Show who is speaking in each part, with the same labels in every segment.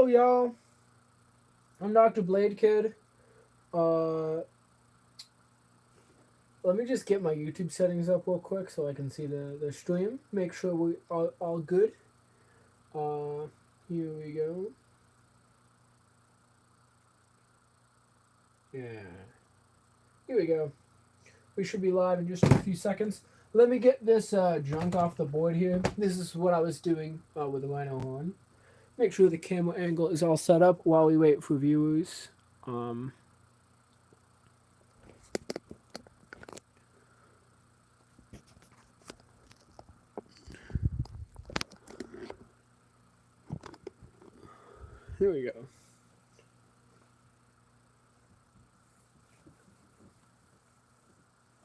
Speaker 1: Hello, y'all. I'm Dr. Blade Kid. Uh, Let me just get my YouTube settings up real quick so I can see the stream. Make sure we are all good. Uh, Here we go. Yeah. Here we go. We should be live in just a few seconds. Let me get this junk off the board here. This is what I was doing with the Rhino horn. Make sure the camera angle is all set up while we wait for viewers. Um, Here we go.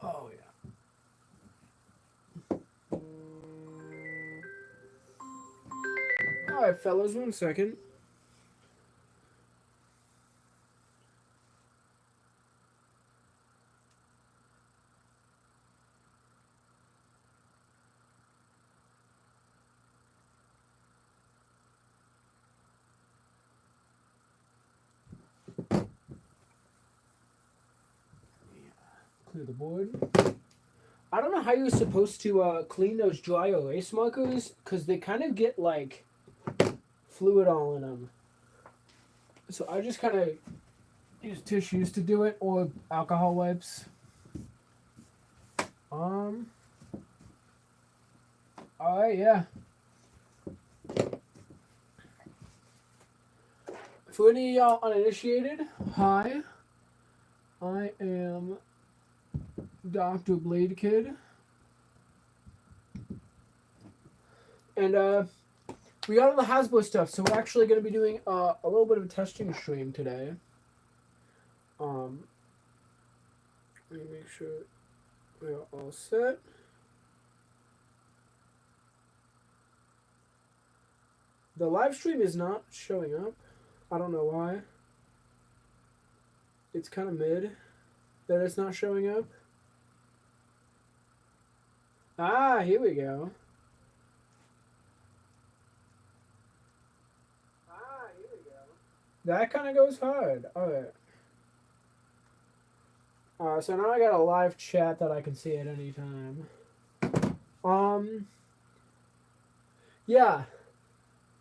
Speaker 1: Oh, yeah. All right, fellas, 1 second. Clear the board. I don't know how you're supposed to clean those dry erase markers because they kind of get like fluid all in them. So I just kind of use tissues to do it or alcohol wipes. Um. All right, yeah. For any of y'all uninitiated, hi. I am Dr. Blade Kid. And we got all the Hasbro stuff, so we're actually going to be doing a little bit of a testing stream today. Let me make sure we're all set. The live stream is not showing up. I don't know why. It's kind of mid that it's not showing up. Ah, here we go. That kind of goes hard. Alright. So now I got a live chat that I can see at any time. Yeah.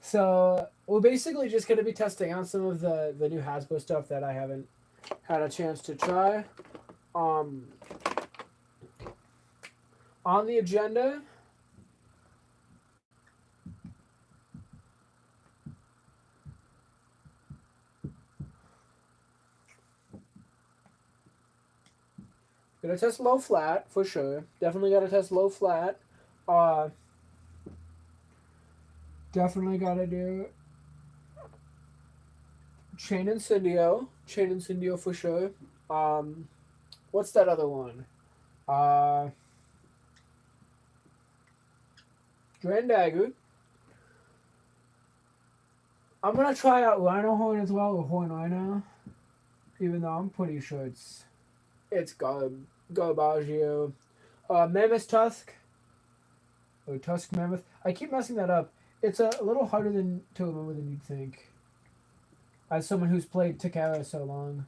Speaker 1: So we're basically just going to be testing out some of the new Hasbro stuff that I haven't had a chance to try. On the agenda, gonna test low flat for sure. Definitely gotta test low flat. Definitely gotta do chain incendio. Chain incendio for sure. What's that other one? Grand Dagger. I'm gonna try out Rhino Horn as well, or Horn Rhino. Even though I'm pretty sure it's Garbaggio. Mammoth Tusk. Or Tusk Mammoth. I keep messing that up. It's a little harder to remember than you'd think. As someone who's played Takara so long.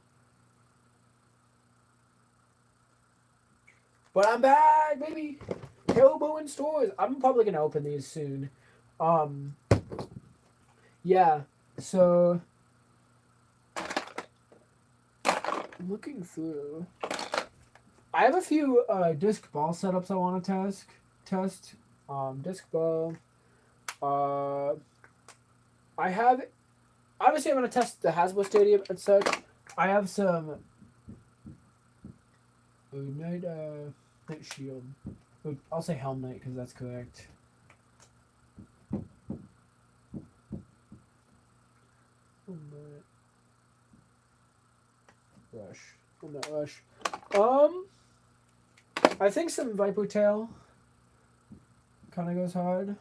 Speaker 1: But I'm back, baby! Kobo in stores. I'm probably gonna open these soon. Yeah. So looking through, I have a few disc ball setups I want to test. Disc ball. I have. Obviously, I'm gonna test the Hasbro Stadium and such. I have some. Night Shield. I'll say Helm Knight because that's correct. Rush. I think some Viper Tail kind of goes hard.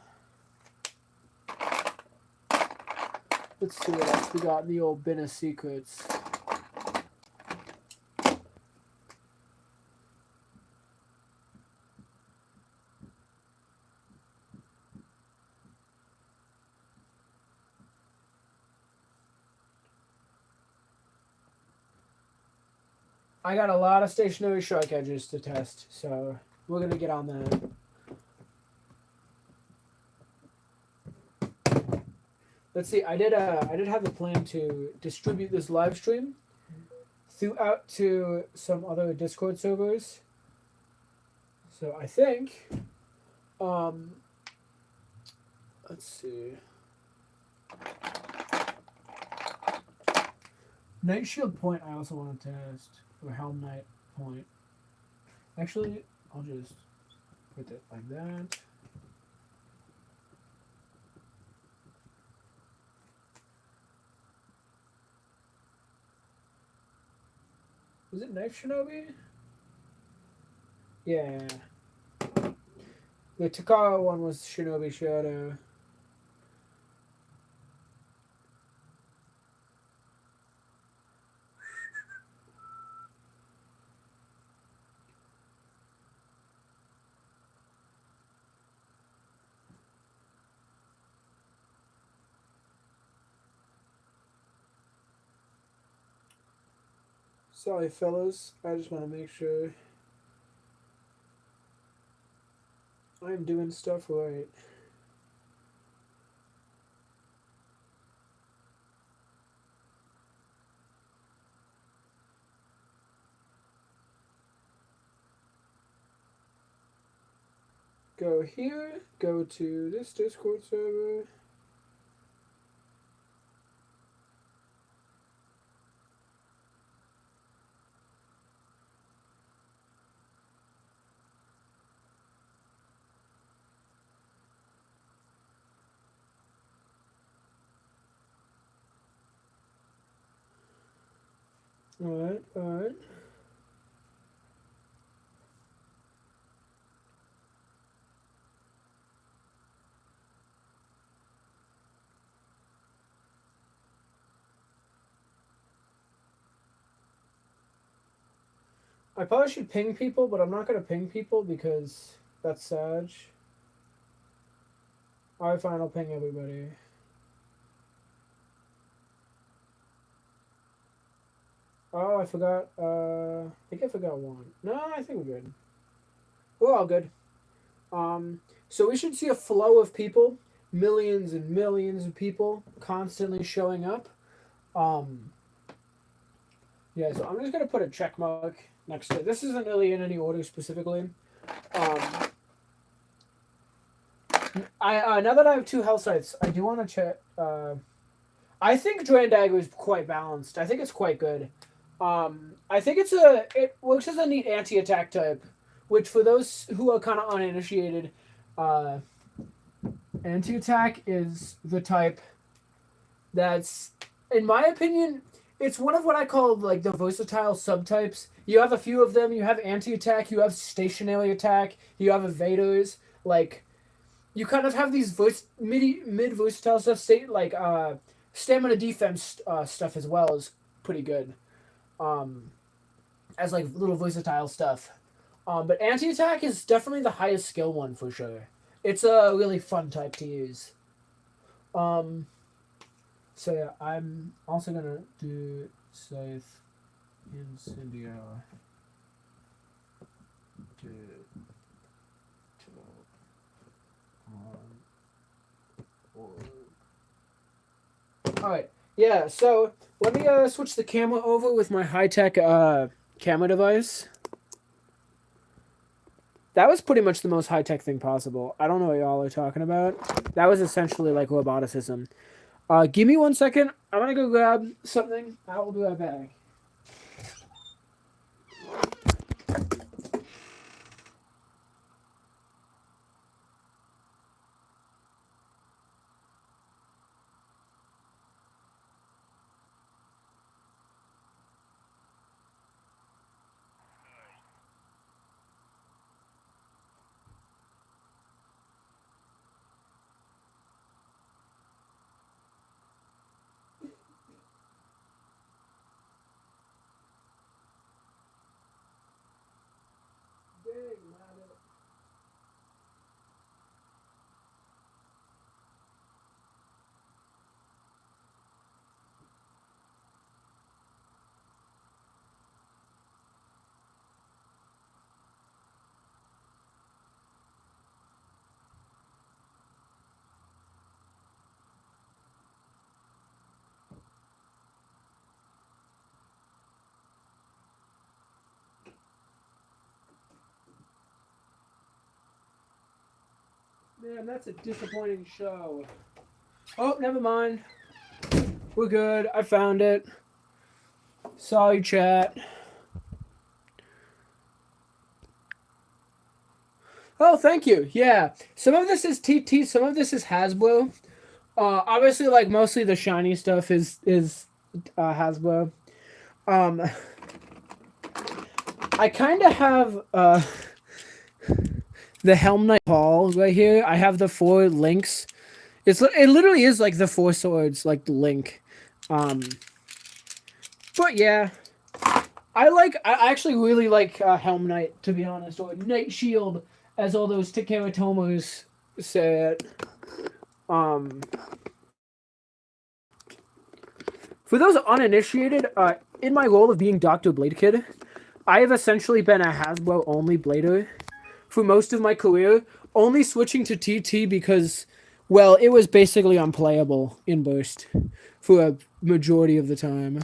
Speaker 1: Let's see what else we got in the old bin of secrets. I got a lot of stationary shark edges to test, so we're gonna get on that. Let's see. I did have the plan to distribute this live stream throughout to some other Discord servers. So I think, let's see. Night Shield Point I also want to test, or Helm Knight Point. Actually, I'll just put it like that. Was it Knife Shinobi? Yeah. The Takara one was Shinobi Shadow. Sorry, fellas. I just want to make sure I'm doing stuff right. Go here, go to this Discord server. Alright, alright. I probably should ping people, but I'm not going to ping people because that's Sag. Alright, fine, I'll ping everybody. Oh, I forgot. I think I forgot one. No, I think we're good. We're all good. So we should see a flow of people, millions and millions of people constantly showing up. Yeah, so I'm just gonna put a check mark next to it. This isn't really in any order specifically. I now that I have two health sites, I do want to check. I think Dran Dagger is quite balanced. I think it's quite good. I think it works as a neat anti-attack type, which for those who are kind of uninitiated, anti-attack is the type that's, in my opinion, it's one of what I call like the versatile subtypes. You have a few of them. You have anti-attack. You have stationary attack. You have evaders. Like, you kind of have these mid versatile stuff. Stamina defense stuff as well is pretty good. As like little versatile stuff. But anti-attack is definitely the highest skill one for sure. It's a really fun type to use. So yeah, I'm also gonna do Scythe Incendio. Alright, yeah, so let me switch the camera over with my high-tech camera device. That was pretty much the most high-tech thing possible. I don't know what y'all are talking about. That was essentially like roboticism. Give me 1 second. I'm gonna go grab something. I will be right back. Man, that's a disappointing show. Oh, never mind. We're good. I found it. Sorry, chat. Oh, thank you. Yeah. Some of this is TT, some of this is Hasbro. Obviously, like mostly the shiny stuff is Hasbro. Um, I kind of have the Helm Knight Hall right here. I have the 4 links. It literally is like the 4 swords, like the link. But yeah, I actually really like Helm Knight, to be honest, or Knight Shield, as all those Takeratomas said. For those uninitiated, in my role of being Dr. Blade Kid, I have essentially been a Hasbro only blader for most of my career, only switching to TT because, well, it was basically unplayable in Burst for a majority of the time.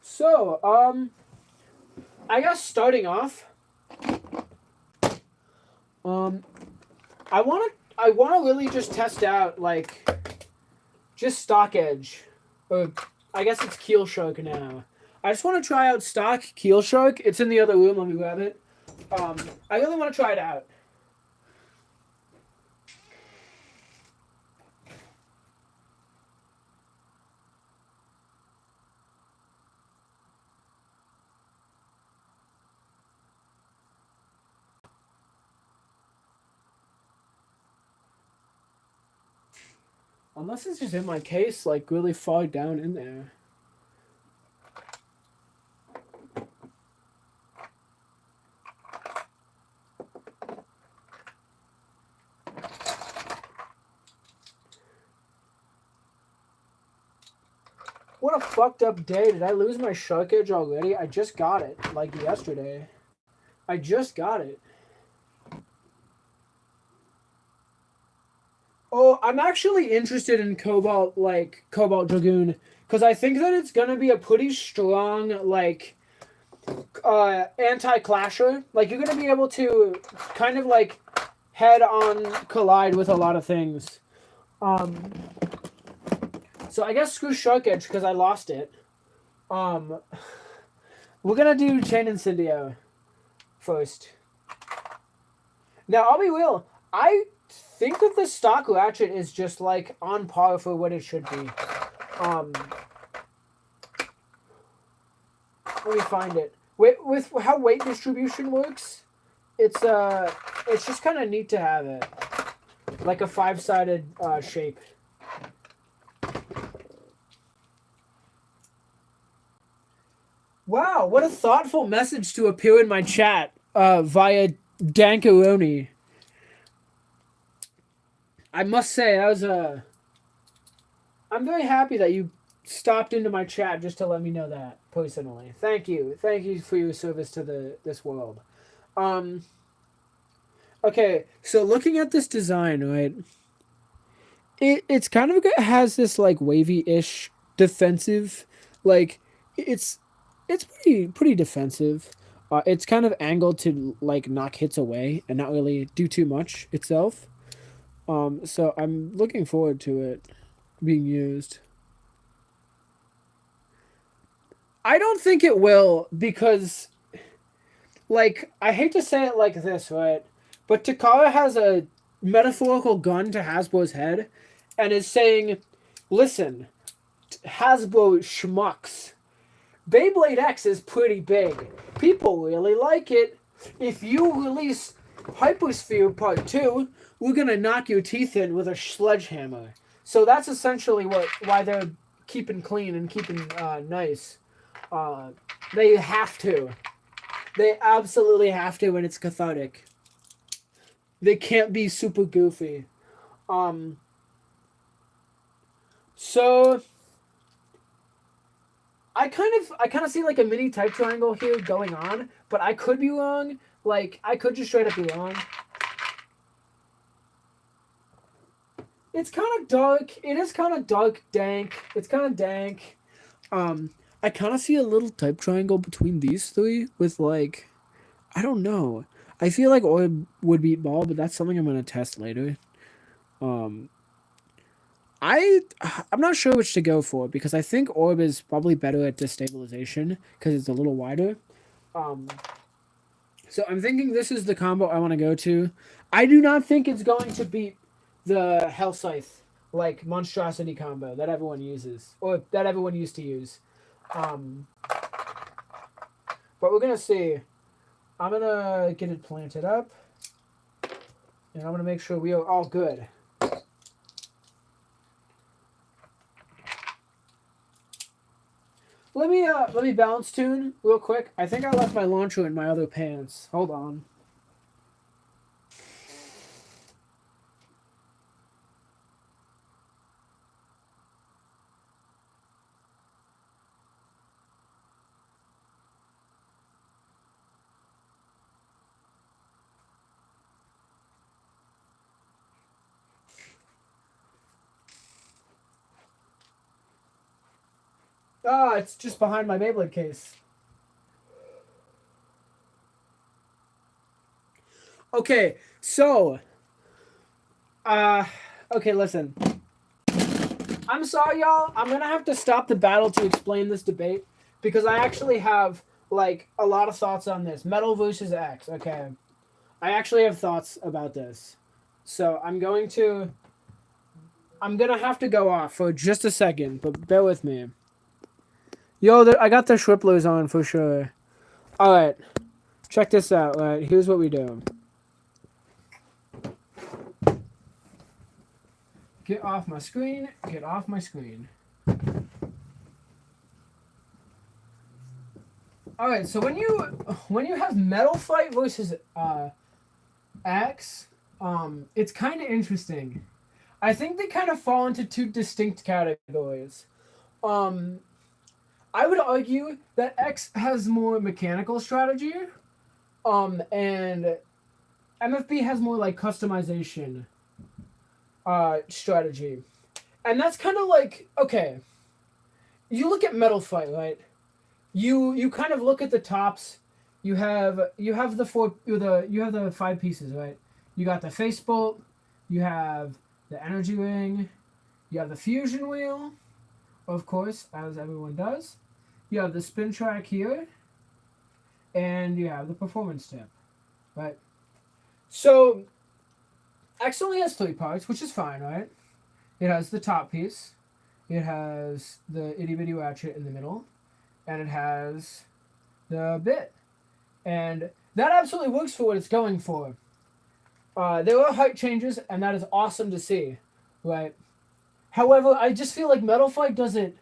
Speaker 1: So, I guess starting off, I wanna really just test out like just stock edge, or I guess it's Keel Shark now. I just want to try out stock Keel Shark. It's in the other room. Let me grab it. I really want to try it out. Unless it's just in my case, like really far down in there. What a fucked up day. Did I lose my Shark Edge already? I just got it, like yesterday. I just got it. Oh, I'm actually interested in Cobalt Dragoon, because I think that it's gonna be a pretty strong, like, anti-clasher. Like, you're gonna be able to kind of, like, head-on collide with a lot of things. So I guess screw Shark Edge, because I lost it. We're gonna do Chain Incendio first. Now, I'll be real. I think that the stock ratchet is just like on par for what it should be. Let me find it. With how weight distribution works, it's just kind of neat to have it, like a 5-sided shape. Wow, what a thoughtful message to appear in my chat via Dankaroni. I must say, that was a. I'm very happy that you stopped into my chat just to let me know that personally. Thank you for your service to this world. Okay, so looking at this design, right? It's kind of has this like wavy-ish defensive, like it's pretty defensive. It's kind of angled to like knock hits away and not really do too much itself. So I'm looking forward to it being used. I don't think it will because, like, I hate to say it like this, right? But Takara has a metaphorical gun to Hasbro's head and is saying, listen, Hasbro schmucks. Beyblade X is pretty big. People really like it. If you release Hypersphere Part 2, we're gonna knock your teeth in with a sledgehammer. So that's essentially why they're keeping clean and keeping nice. They have to. They absolutely have to, and it's cathartic. They can't be super goofy. So I kind of see like a mini type triangle here going on, but I could be wrong. Like I could just straight up be wrong. It's kind of dark. It is kind of dark, dank. It's kind of dank. I kind of see a little type triangle between these three with like, I don't know. I feel like Orb would beat Ball, but that's something I'm gonna test later. Um, I I'm not sure which to go for because I think Orb is probably better at destabilization because it's a little wider. Um, so I'm thinking this is the combo I want to go to. I do not think it's going to beat the Hell Scythe like monstrosity combo that everyone uses or that everyone used to use. Um, but we're gonna see. I'm gonna get it planted up, and I'm gonna make sure we are all good. Let me balance tune real quick. I think I left my launcher in my other pants. Hold on. Ah, it's just behind my Beyblade case. Okay, so uh okay, listen. I'm sorry y'all. I'm going to have to stop the battle to explain this debate because I actually have like a lot of thoughts on this. Metal versus X, okay. I actually have thoughts about this. So, I'm going to have to go off for just a second, but bear with me. Yo, I got the Shriplers on for sure. All right. Check this out. All right, here's what we do. Get off my screen. Get off my screen. All right. So when you have Metal Fight versus X, it's kind of interesting. I think they kind of fall into two distinct categories. Um, I would argue that X has more mechanical strategy, and MFB has more like customization strategy. And that's kind of like, okay, you look at Metal Fight, right? You kind of look at the tops. You have the five pieces, right? You got the face bolt, you have the energy ring, you have the fusion wheel, of course, as everyone does. You have the spin track here, and you have the performance tip, right? So X only has three parts, which is fine, right? It has the top piece, it has the itty bitty ratchet in the middle, and it has the bit. And that absolutely works for what it's going for. There are height changes, and that is awesome to see, right? However, I just feel like Metal Fight does it.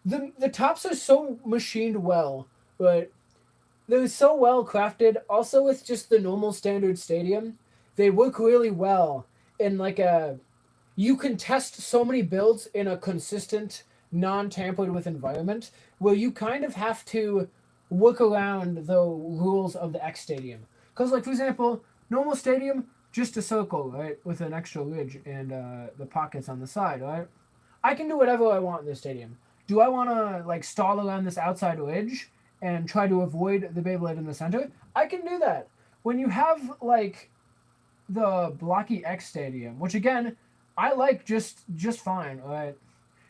Speaker 1: The tops are so machined well, right? They're so well crafted. Also, with just the normal standard stadium, they work really well in like a. You can test so many builds in a consistent, non-tampered with environment where you kind of have to work around the rules of the X Stadium. Because, like for example, normal stadium just a circle, right, with an extra ridge and the pockets on the side, right? I can do whatever I want in this stadium. Do I want to like stall around this outside ridge and try to avoid the Beyblade in the center? I can do that. When you have like the blocky X Stadium, which again I like just fine, right?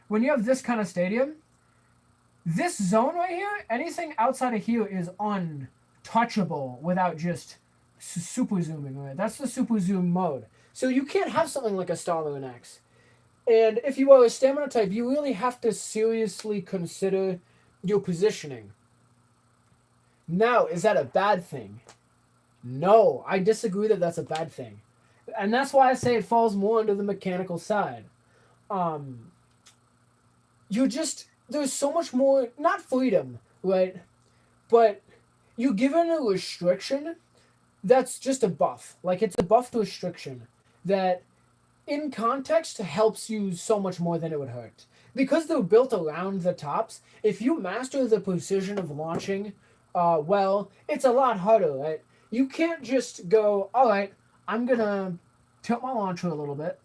Speaker 1: When you have this kind of stadium, this zone right here, anything outside of here is untouchable without just super zooming, right? That's the super zoom mode. So you can't have something like a Starler in X. And if you are a stamina type, you really have to seriously consider your positioning. Now, is that a bad thing? No, I disagree that that's a bad thing. And that's why I say it falls more under the mechanical side. Um, you just, there's so much more, not freedom, right? But you given a restriction that's just a buff. Like it's a buff to restriction that in context helps you so much more than it would hurt. Because they're built around the tops, if you master the precision of launching well, it's a lot harder, right? You can't just go, all right, I'm going to tilt my launcher a little bit,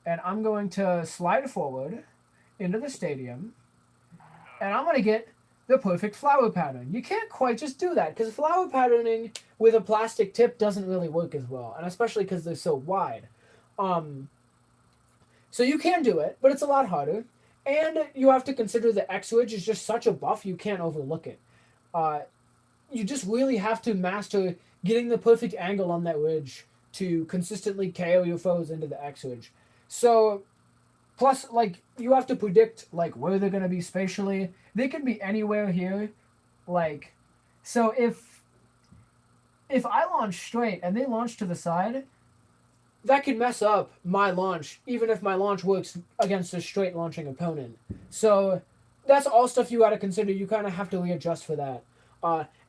Speaker 1: and I'm going to slide forward into the stadium, and I'm going to get the perfect flower pattern. You can't quite just do that because flower patterning with a plastic tip doesn't really work as well, and especially because they're so wide. So you can do it, but it's a lot harder. And you have to consider the X wedge is just such a buff, you can't overlook it. You just really have to master getting the perfect angle on that wedge to consistently KO your foes into the X wedge. So, plus, like, you have to predict, like, where they're going to be spatially. They can be anywhere here. Like, so if I launch straight and they launch to the side, that could mess up my launch, even if my launch works against a straight launching opponent. So that's all stuff you got to consider. You kind of have to readjust for that.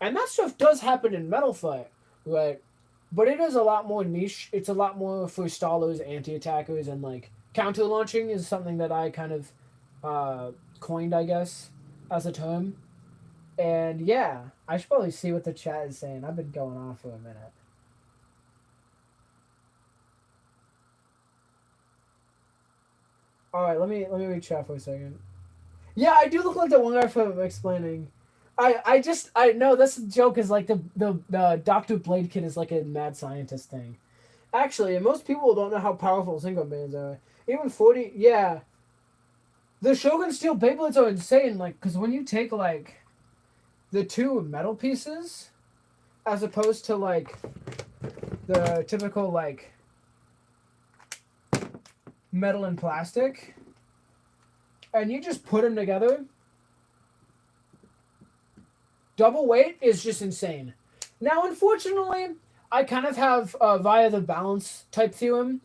Speaker 1: And that stuff does happen in Metal Fight, right? But it is a lot more niche. It's a lot more for stallers, anti-attackers, and like counter launching is something that I kind of coined, I guess, as a term. And yeah, I should probably see what the chat is saying. I've been going on for a minute. All right, let me read chat for a second. Yeah, I do look like the one guy from explaining. I know this joke is like the Dr. Blade kid is like a mad scientist thing. Actually, most people don't know how powerful single bands are. Even 40, yeah. The Shogun Steel Beyblades are insane, like, because when you take, like, the two metal pieces, as opposed to, like, the typical, like, metal and plastic, and you just put them together, double weight is just insane. Now, unfortunately, I kind of have, via the balance type theorem,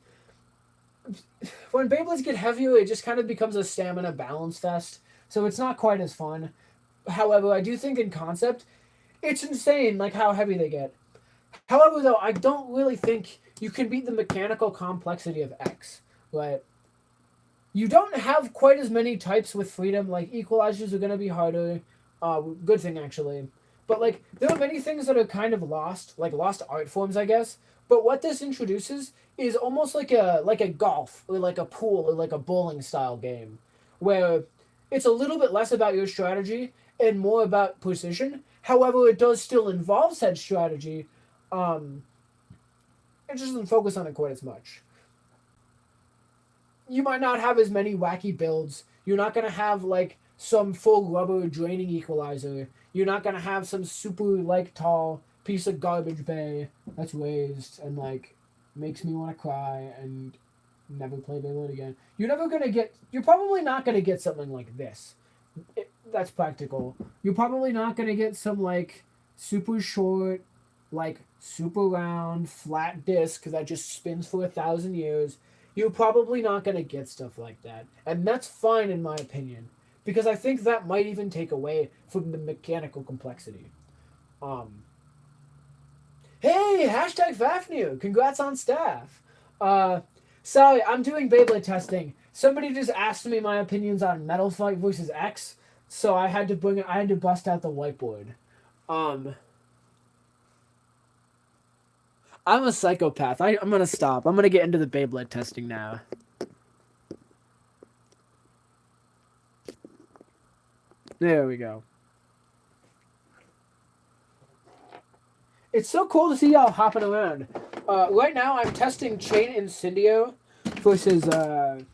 Speaker 1: when Beyblades get heavier, it just kind of becomes a stamina balance fest, so it's not quite as fun. However, I do think in concept, it's insane, like, how heavy they get. However, though, I don't really think you can beat the mechanical complexity of X, right? You don't have quite as many types with freedom, like, equalizers are going to be harder. Good thing, actually. But, like, there are many things that are kind of lost, like lost art forms, I guess. But what this introduces is almost like a golf, or like a pool, or like a bowling style game, where it's a little bit less about your strategy and more about precision. However, it does still involve said strategy. It just doesn't focus on it quite as much. You might not have as many wacky builds. You're not gonna have like some full rubber draining equalizer. You're not gonna have some super like tall piece of garbage bay that's raised and like makes me want to cry and never play Beyblade again. You're probably not gonna get something like this. That's practical. You're probably not gonna get some like super short, like super round, flat disc that just spins for 1,000 years. You're probably not gonna get stuff like that. And that's fine in my opinion. Because I think that might even take away from the mechanical complexity. Hey, hashtag Fafnir, congrats on staff. Sorry, I'm doing Beyblade testing. Somebody just asked me my opinions on Metal Fight versus X, so I had to bust out the whiteboard. I'm a psychopath. I'm gonna stop. I'm gonna get into the Beyblade testing now. There we go. It's so cool to see y'all hopping around. Right now, I'm testing Chain Incendio versus the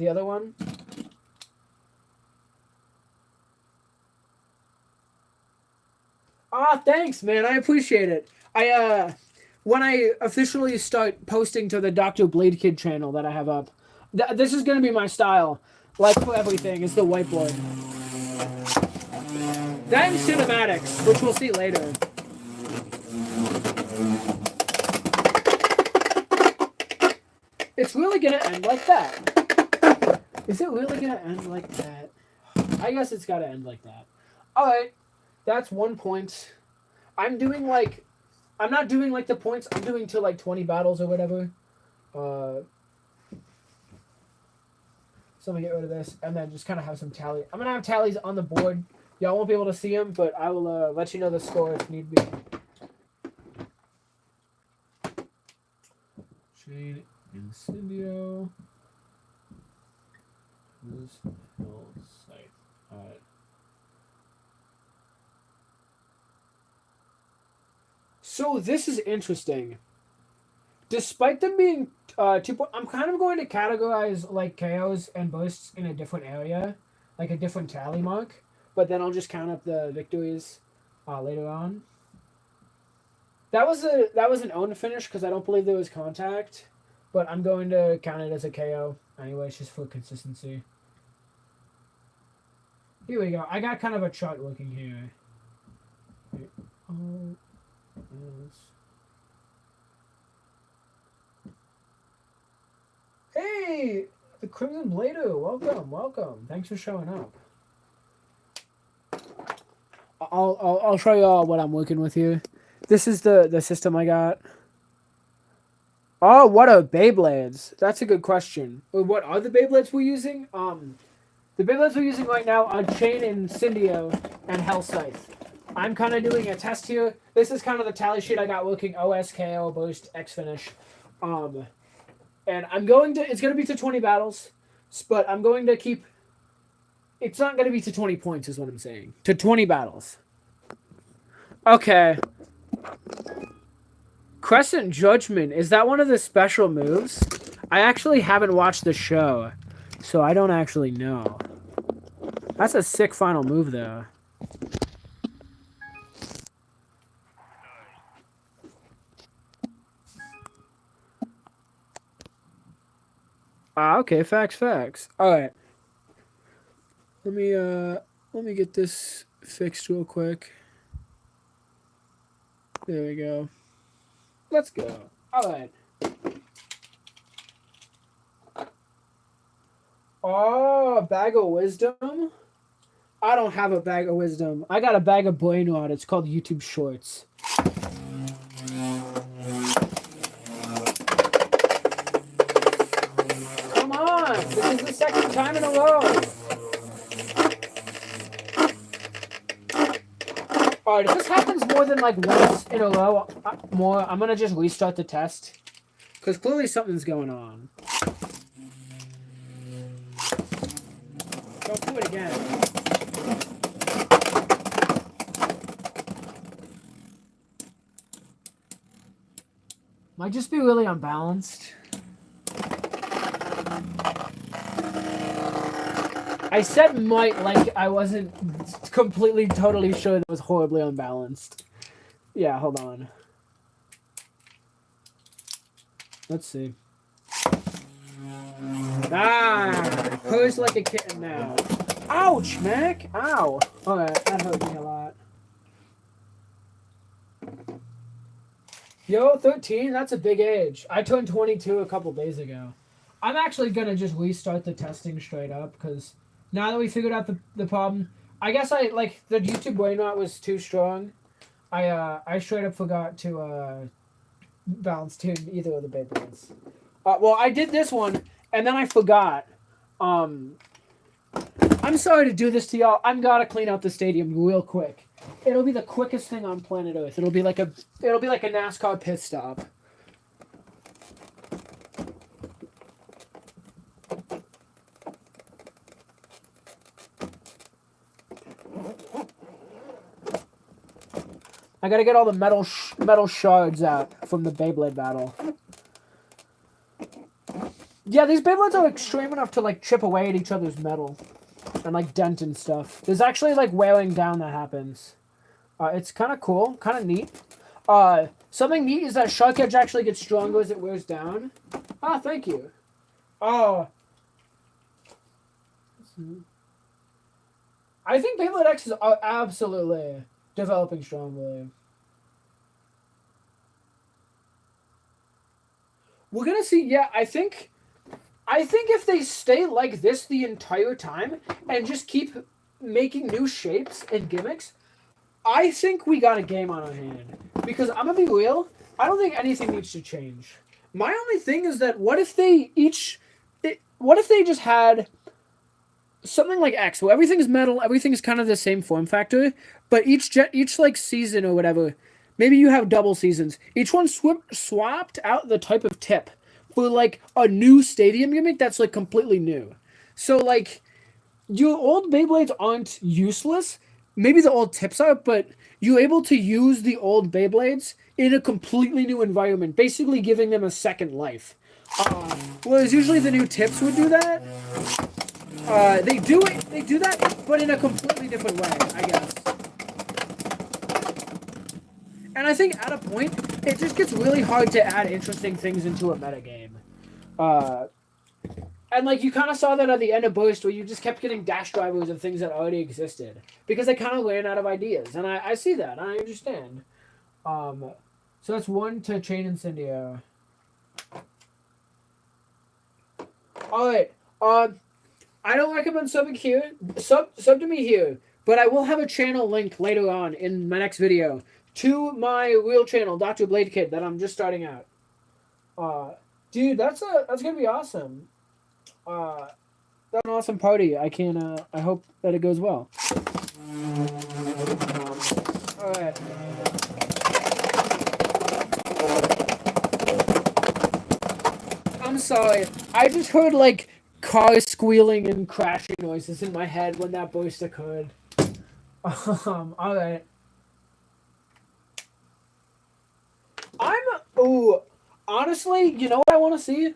Speaker 1: other one. Thanks, man. I appreciate it. When I officially start posting to the Dr. Blade Kid channel that I have up, this is gonna be my style. Like for everything, it's the whiteboard. Then cinematics, which we'll see later. It's really gonna end like that. Is it really gonna end like that? I guess it's gotta end like that. Alright, that's 1 point. I'm not doing like the points, I'm doing to like 20 battles or whatever. So I'm gonna get rid of this and then just kind of have some tally. I'm gonna have tallies on the board. Y'all won't be able to see them, but I will let you know the score if need be. Chain Incendio. This hell site. Alright. So this is interesting. Despite them being I'm kind of going to categorize like KOs and bursts in a different area, like a different tally mark. But then I'll just count up the victories later on. That was an own finish because I don't believe there was contact, but I'm going to count it as a KO anyways, just for consistency. Here we go. I got kind of a chart looking here. Oh, hey, the Crimson Blader, welcome. Thanks for showing up. I'll show you all what I'm working with here. This is the system I got. Oh, what are Beyblades? That's a good question. What are the Beyblades we're using? The Beyblades we're using right now are Chain and Syndio and Hell Scythe. I'm kind of doing a test here. This is kind of the tally sheet I got working. OS, KO, Burst, X Finish. And it's going to be to 20 battles, but I'm going to keep, it's not going to be to 20 points is what I'm saying. To 20 battles. Okay. Crescent Judgment, is that one of the special moves? I actually haven't watched the show, so I don't actually know. That's a sick final move, though. Okay, facts. All right. Let me get this fixed real quick. There we go. Let's go. All right. Oh, a bag of wisdom? I don't have a bag of wisdom. I got a bag of brain rot. It's called YouTube Shorts. Come on! This is the second time in a row. Alright, if this happens more than like once in a row, I'm gonna just restart the test. Because clearly something's going on. Don't do it again. Might just be really unbalanced. I said might like I wasn't completely, totally sure that was horribly unbalanced. Yeah, hold on. Let's see. Pose like a kitten now. Ouch, Mac! Ow! Alright, that hurt me a lot. Yo, 13? That's a big age. I turned 22 a couple days ago. I'm actually gonna just restart the testing straight up, because now that we figured out the problem, I guess the YouTube brain rot was too strong. I straight up forgot to balance tune either of the Beyblades. Well, I did this one, and then I forgot. I'm sorry to do this to y'all. I'm gotta clean out the stadium real quick. It'll be the quickest thing on planet Earth. It'll be like a NASCAR pit stop. I gotta get all the metal shards out from the Beyblade battle. Yeah, these Beyblades are extreme enough to like chip away at each other's metal and like dent and stuff. There's actually like wearing down that happens. It's kind of cool, kind of neat. Something neat is that Shark Edge actually gets stronger as it wears down. Thank you. I think Beyblade X is absolutely developing strongly. We're gonna see. Yeah, I think if they stay like this the entire time and just keep making new shapes and gimmicks, I think we got a game on our hand. Because I'm gonna be real, I don't think anything needs to change. My only thing is that what if they just had something like X, where everything's metal, everything's kind of the same form factor, but each like season or whatever, maybe you have double seasons. Each one swapped out the type of tip for like a new stadium gimmick that's like completely new. So like your old Beyblades aren't useless. maybe the old tips are, but you're able to use the old Beyblades in a completely new environment, basically giving them a second life. Whereas usually the new tips would do that. They do it. They do that, but in a completely different way, I guess. And I think at a point, it just gets really hard to add interesting things into a metagame. And like you kind of saw that at the end of Burst, where you just kept getting dash drivers of things that already existed because they kind of ran out of ideas, and I see that. I understand. So that's 1 to Chain Incendio. All right. I don't recommend subbing here. Sub to me here, but I will have a channel link later on in my next video to my real channel, Dr. Blade Kid, that I'm just starting out. Dude, that's gonna be awesome. That's an awesome party. I hope that it goes well. All right. I'm sorry. I just heard like cars squealing and crashing noises in my head when that burst occurred. All right. Honestly, you know what I want to see?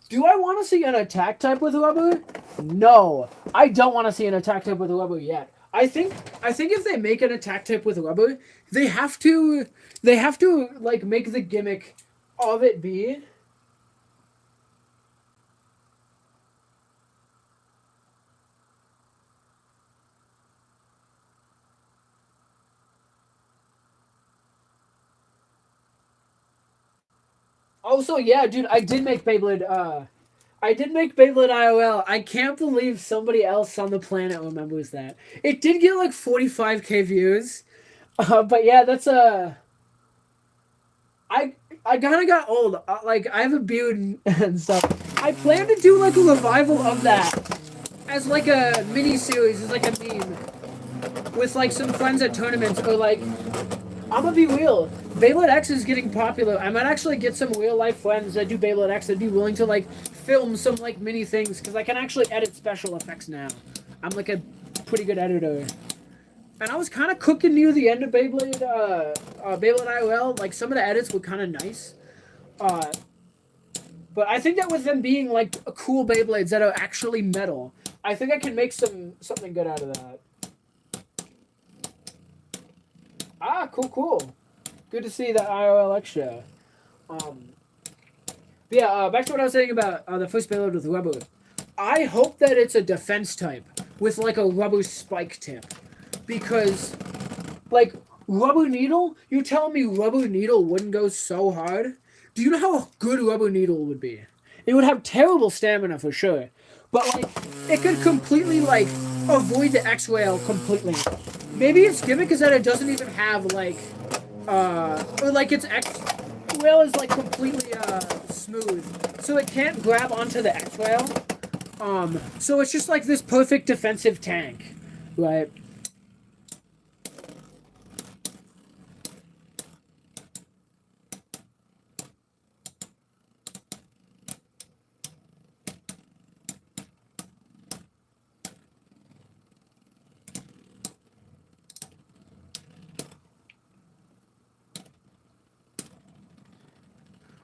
Speaker 1: Do I want to see an attack type with rubber? No, I don't want to see an attack type with rubber yet. I think if they make an attack type with rubber, they have to like make the gimmick of it be. Also, yeah, dude, I did make Beyblade IOL. I can't believe somebody else on the planet remembers that. It did get like 45K views. But yeah, that's I kind of got old. Like I have a beard and stuff. I plan to do like a revival of that as like a mini series, as like a meme with like some friends at tournaments, or like I'm gonna be real. Beyblade X is getting popular. I might actually get some real life friends that do Beyblade X that'd be willing to like film some like mini things, because I can actually edit special effects now. I'm like a pretty good editor. And I was kind of cooking near the end of Beyblade IOL. Like some of the edits were kind of nice. But I think that with them being like cool Beyblades that are actually metal, I think I can make something good out of that. Ah, cool. Good to see that IOL extra. Back to what I was saying about the first Beyblade with rubber. I hope that it's a defense type with like a rubber spike tip. Because, like, rubber needle? You're telling me rubber needle wouldn't go so hard? Do you know how good rubber needle would be? It would have terrible stamina for sure. But, like, it could completely, like, avoid the X-Rail completely. Maybe its gimmick is that it doesn't even have, like, or, like, its X-Rail is, like, completely, smooth. So it can't grab onto the X-Rail. So it's just, like, this perfect defensive tank. Right?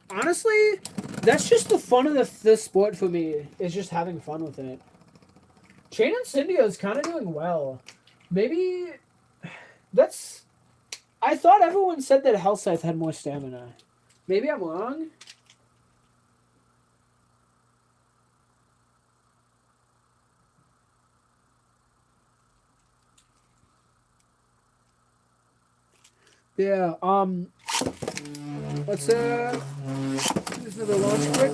Speaker 1: Honestly, that's just the fun of the sport for me, is just having fun with it. Chain Incendio is kind of doing well. Maybe that's... I thought everyone said that Hell Scythe had more stamina. Maybe I'm wrong? Yeah, let's, use another launch quick.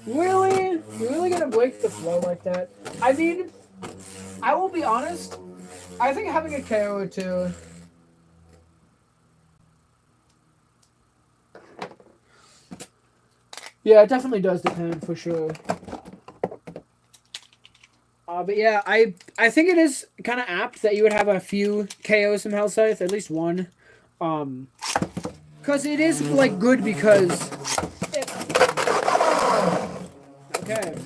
Speaker 1: Really? You're really gonna break the flow like that? I mean, I will be honest. I think having a KO or two... Yeah, it definitely does depend, for sure. But yeah, I think it is kind of apt that you would have a few KOs from Hell Scythe, at least one. Because it is, like, good because... Okay.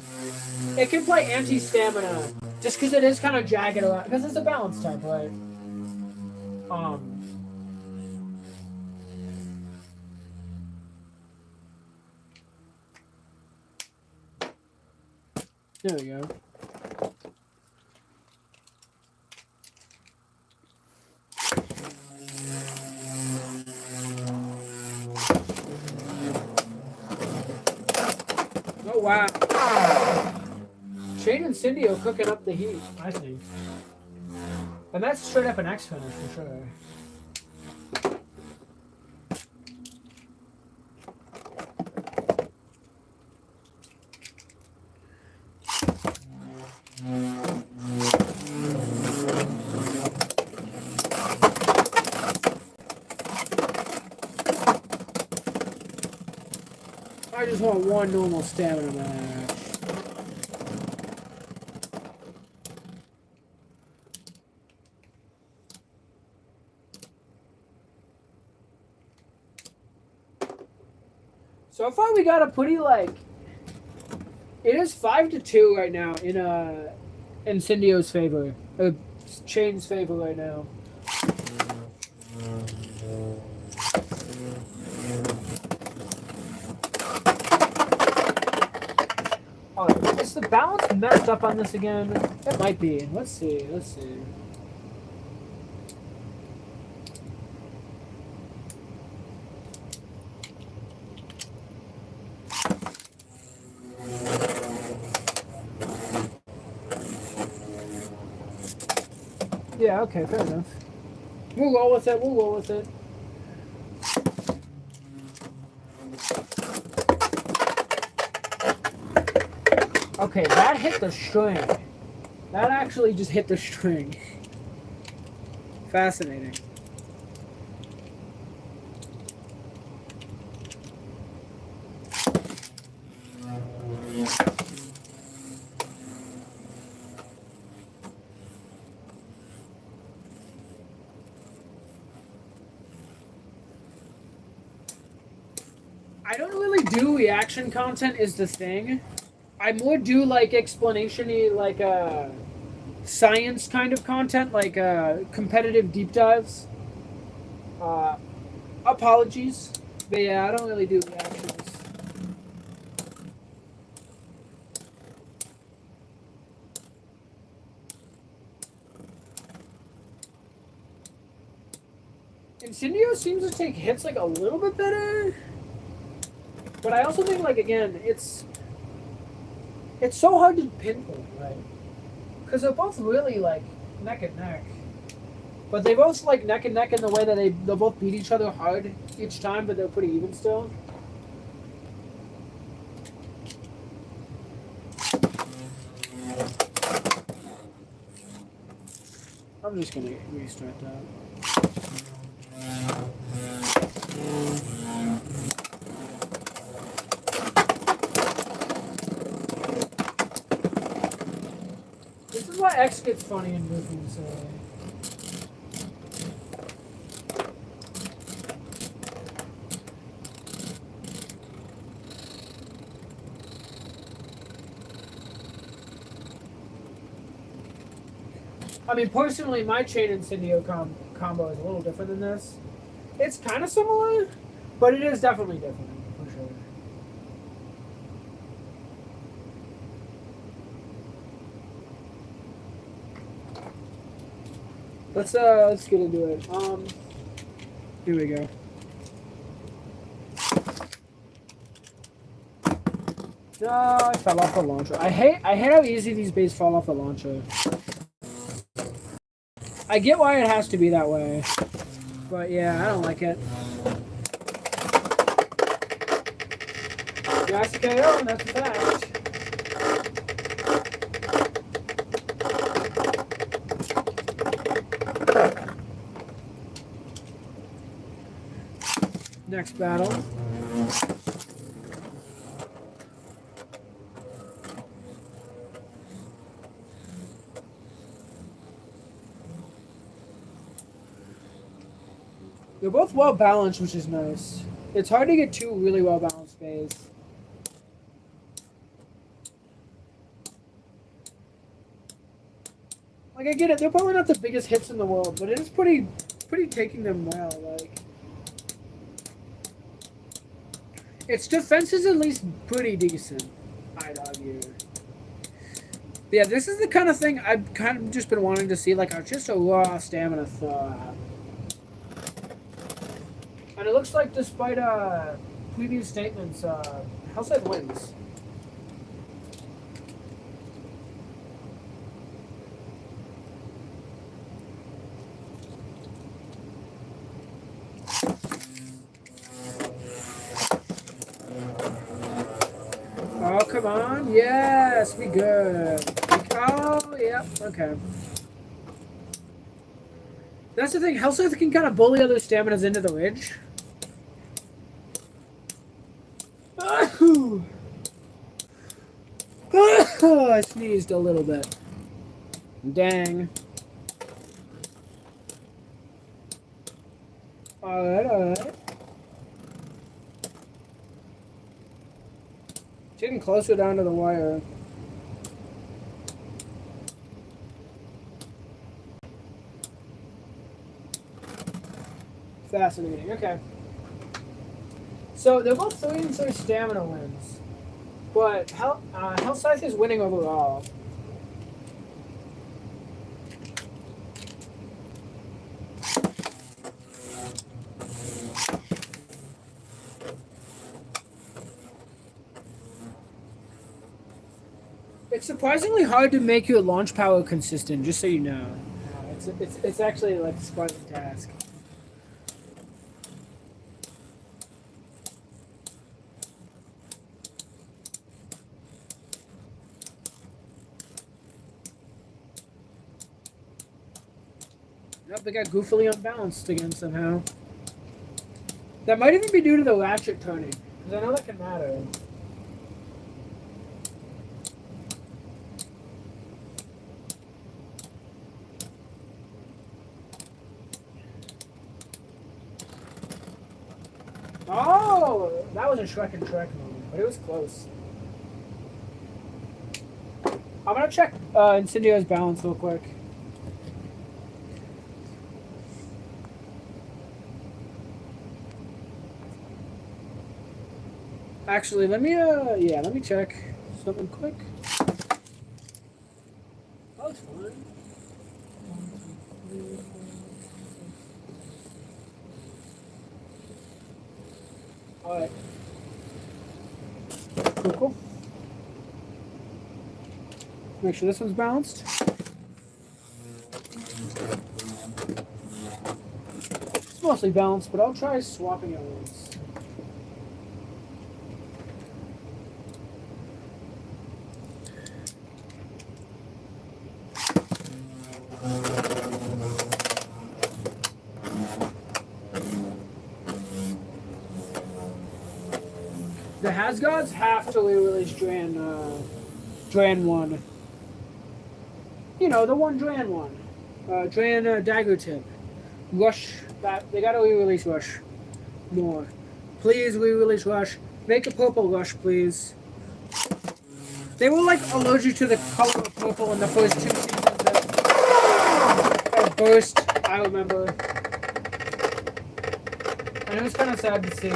Speaker 1: It can play anti-stamina Just because it is kind of jagged around, because it's a balance type, right? There we go. Oh wow. Shane and Cindy are cooking up the heat, I think. And that's straight up an X finish for sure. I just want one normal stamina match. So far we got a pretty like it is 5-2 right now in Incendio's favor. Chain's favor right now. Alright, is the balance messed up on this again? It might be. Let's see. Yeah, okay, fair enough. We'll roll with it. Okay, that hit the string. That actually just hit the string. Fascinating. I don't really do reaction content is the thing. I more do like explanation-y, like science kind of content, like competitive deep dives. Apologies, but yeah, I don't really do reactions. Incendio seems to take hits like a little bit better, but I also think like again, it's so hard to pinpoint, right? Because they're both really like neck and neck. But they both like neck and neck in the way that they'll both beat each other hard each time, but they're pretty even still. I'm just gonna restart that. This is why X gets funny and goofy, so. I mean, personally, my Chain and Incendio combo is a little different than this. It's kind of similar, but it is definitely different, for sure. Let's get into it. Here we go. No, I fell off the launcher. I hate how easy these bays fall off the launcher. I get why it has to be that way, but yeah, I don't like it. That's a KO, and that's a fact. Next battle. They're both well balanced, which is nice. It's hard to get two really well balanced bays. Like I get it, they're probably not the biggest hits in the world, but it is pretty taking them well. Like its defense is at least pretty decent, I'd argue. But yeah, this is the kind of thing I've kind of just been wanting to see, like just a raw stamina thaw. And it looks like despite previous statements, Hellside wins. Oh, come on. Yes, be good. Oh, yeah, okay. That's the thing. Hellscythe can kind of bully other staminas into the ridge. I sneezed a little bit. Dang. Alright, alright. Getting closer down to the wire. Fascinating, okay. So they're both 3 and 3 stamina wins. But Hellscythe is winning overall. It's surprisingly hard to make your launch power consistent, just so you know. It's actually like a Spartan task. Nope, they got goofily unbalanced again somehow. That might even be due to the ratchet turning, because I know that can matter. Oh, that was a Shrek and Shrek moment, but it was close. I'm gonna check Incendio's balance real quick. Actually, let me check something quick. Oh, it's fine. Alright. Cool. Make sure this one's balanced. It's mostly balanced, but I'll try swapping it once. The Hasgods have to re-release Dran 1. You know, the one Dran one. Dran Dagger Tip. Rush, they gotta re-release Rush more. Please re-release Rush. Make a purple Rush, please. They were like allergic to the color of purple in the first 2 seasons of Burst, I remember. And it was kind of sad to see.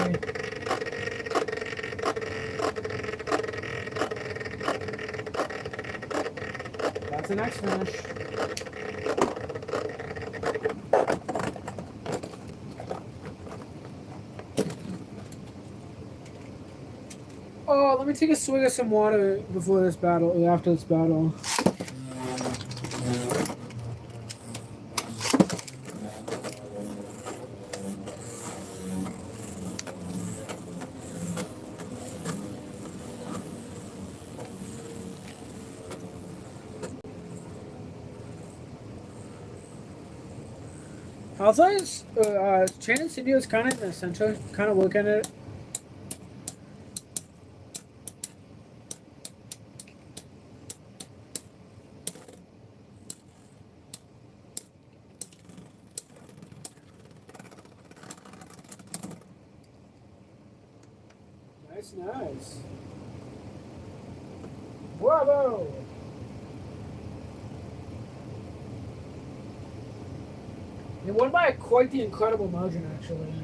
Speaker 1: That's a nice finish. Oh, let me take a swig of some water before this battle, or after this battle. Hellside's Chain Incendio is kind of in the center, kind of looking at it. Nice. Bravo! It won by quite the incredible margin, actually.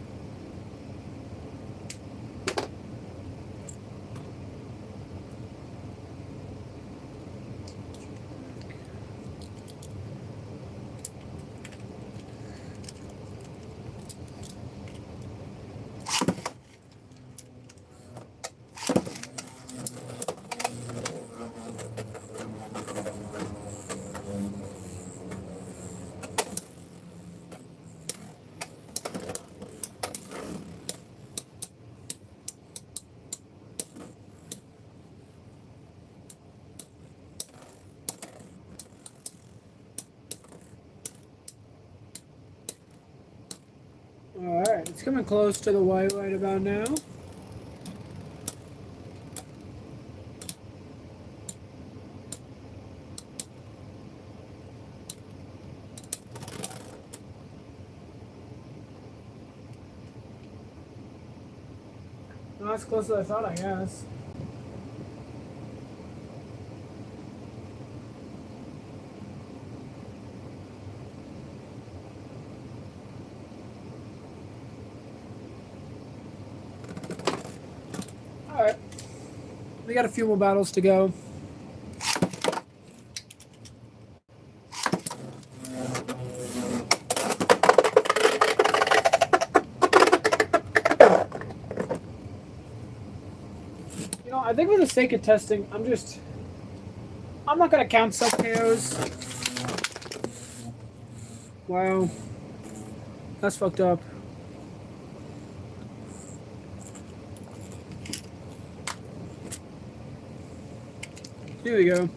Speaker 1: Alright, it's coming close to the white right about now. Not as close as I thought, I guess. Alright. We got a few more battles to go. You know, I think for the sake of testing, I'm not gonna count sub KOs. Wow. That's fucked up. Here we go.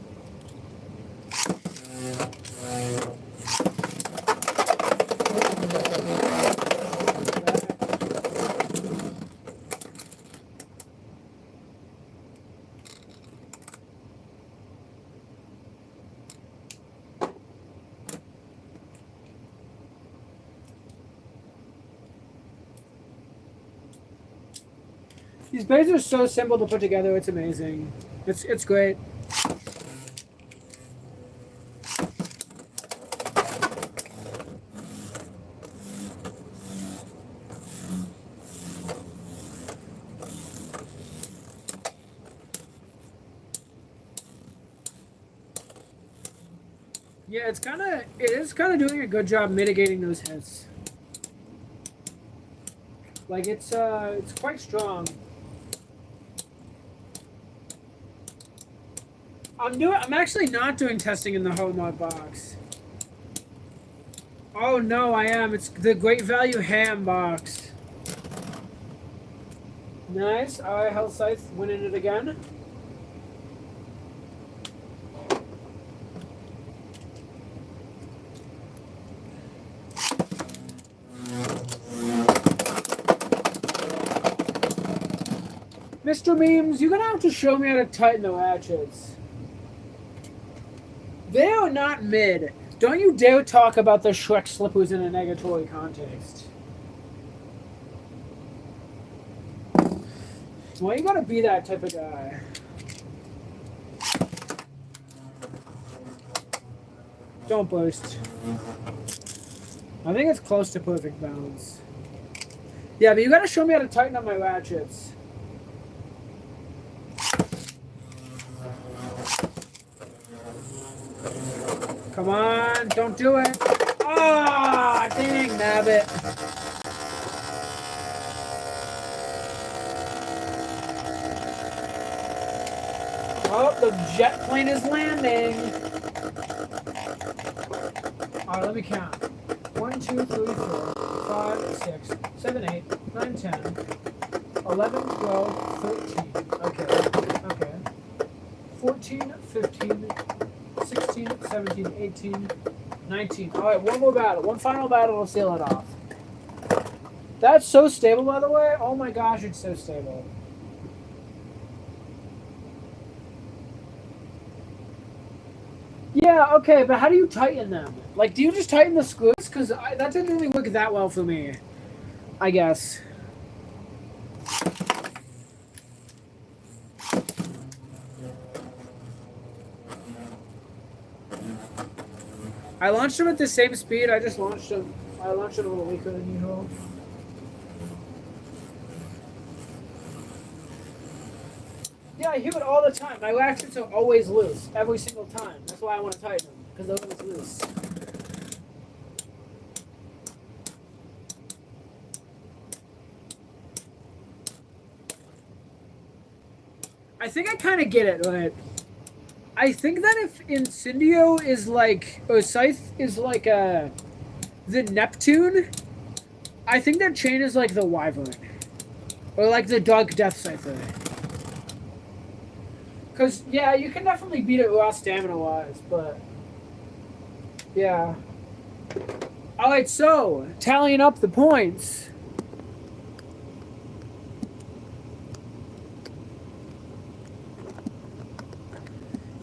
Speaker 1: These bases are so simple to put together, it's amazing. It's great. Yeah, it is kind of doing a good job mitigating those hits. Like it's quite strong. I'm actually not doing testing in the home mod box. Oh no, I am. It's the Great Value Ham box. Nice. Alright, Hell Scythe winning it again. Mr. Memes, you're gonna have to show me how to tighten the ratchets. They are not mid. Don't you dare talk about the Shrek slippers in a negatory context. Why you gotta be that type of guy? Don't burst. I think it's close to perfect balance. Yeah, but you gotta show me how to tighten up my ratchets. Come on, don't do it. Ah, dang, nabbit. Oh, the jet plane is landing. All right, let me count. 1, 2, 3, 4, 5, 6, 7, 8, 9, 10, 11, 12, 13. Okay. 14, 15, 16, 17, 18, 19. All right, one more battle. One final battle to seal it off. That's so stable, by the way. Oh my gosh, it's so stable. Yeah, okay, but how do you tighten them? Like, do you just tighten the screws? Because that didn't really work that well for me, I guess. I launched them at the same speed I just launched them I launched it a little weaker than usual. Yeah, I hear it all the time. My ratchets are always loose, every single time. That's why I want to tighten them, because they're always loose. I think I kind of get it, right? I think that if Incendio is like, or Scythe is like the Neptune, I think that Chain is like the Wyvern. Or like the Dark Death Scyther. Because, yeah, you can definitely beat it raw stamina-wise, but... Yeah. Alright, so, tallying up the points.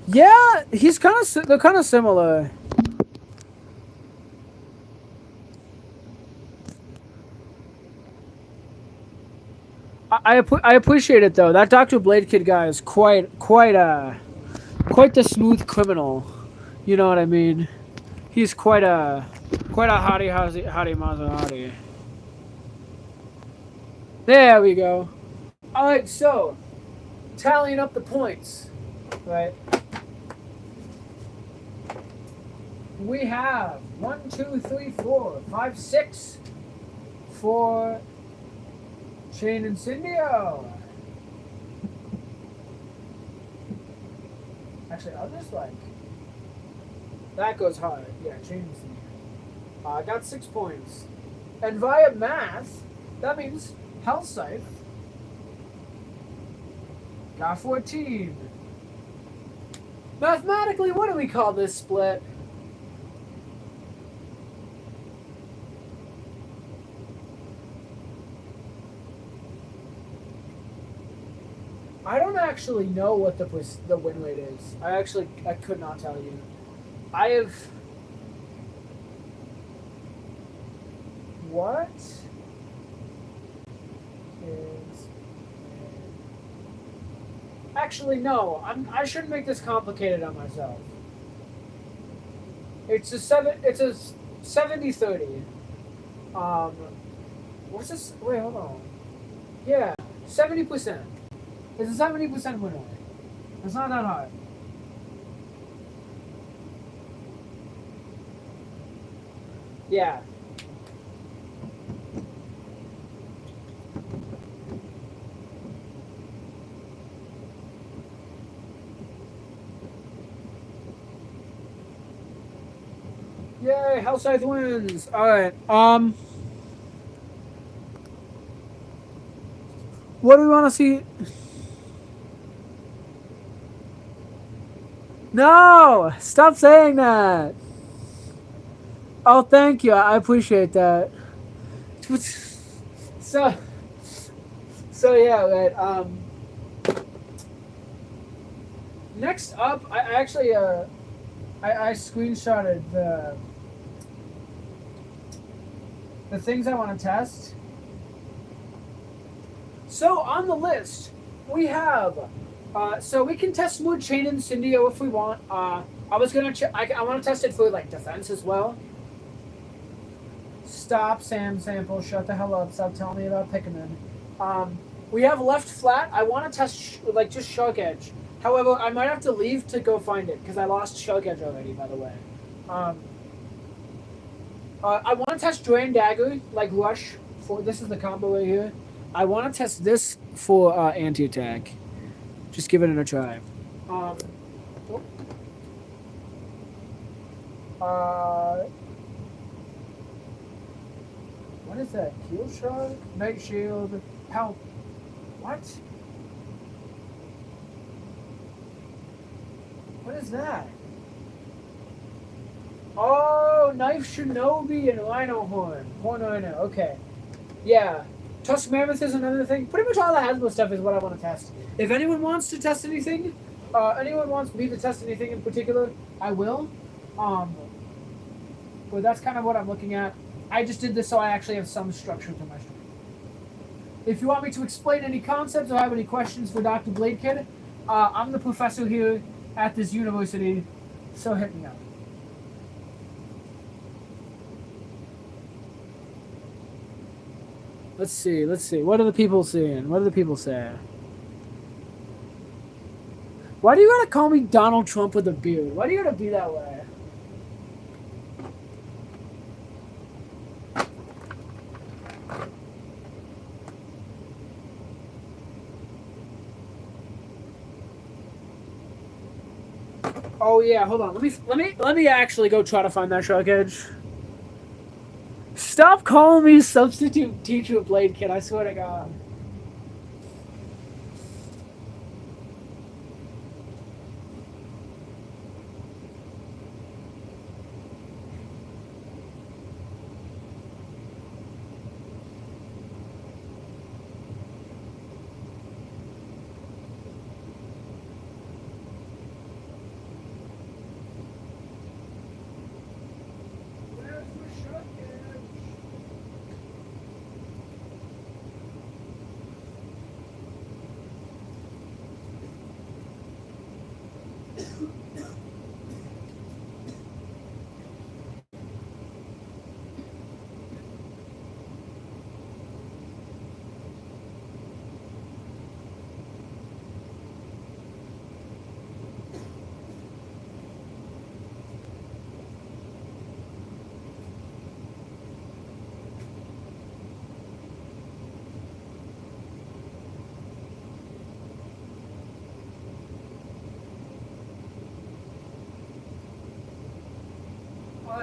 Speaker 1: Yeah, he's kind of, they're kind of similar. I appreciate it though. That Dr. Blade Kid guy is quite the smooth criminal. You know what I mean? He's quite a hottie Maserati. There we go. All right, so tallying up the points, right? We have 1, 2, 3, 4, 5, 6 for Chain Incendio. Actually, I'll just like that goes hard. Yeah, Chain Incendio. I got 6 points, and via math, that means Hell Scythe got 14. Mathematically, what do we call this split? I don't actually know what the win rate is. I could not tell you. I have what is actually no. I shouldn't make this complicated on myself. It's a 70-30. What's this? Wait, hold on. Yeah, 70%. It's a 70% win rate. It's not that hard. Yeah. Yay, Hell Scythe wins. Alright, what do we want to see? No! Stop saying that! Oh, thank you. I appreciate that. So, yeah, right. Next up, I actually I screenshotted the things I want to test. So on the list, we have. So we can test more Chain Incendio if we want. I was gonna. I want to test it for like defense as well. Stop, Sam Sample. Shut the hell up. Stop telling me about Pikmin. We have left flat. I want to test just Shark Edge. However, I might have to leave to go find it because I lost Shark Edge already. By the way. I want to test Drain Dagger like Rush. This is the combo right here. I want to test this for anti-attack. Just give it a try. What is that? Keel Shark? Night Shield? Help. What? What is that? Oh, Knife Shinobi and Rhino Horn. Horn Rhino, okay. Yeah. Tusk Mammoth is another thing. Pretty much all the Hasbro stuff is what I want to test. If anyone wants to test anything, anyone wants me to test anything in particular, I will. But that's kind of what I'm looking at. I just did this so I actually have some structure to my stream. If you want me to explain any concepts or have any questions for Dr. Blade Kid, I'm the professor here at this university, so hit me up. Let's see. Let's see. What are the people seeing? What do the people say? Why do you gotta call me Donald Trump with a beard? Why do you gotta be that way? Oh yeah, hold on. Let me actually go try to find that shark edge. Stop calling me substitute teacher Blade Kid. I swear to God.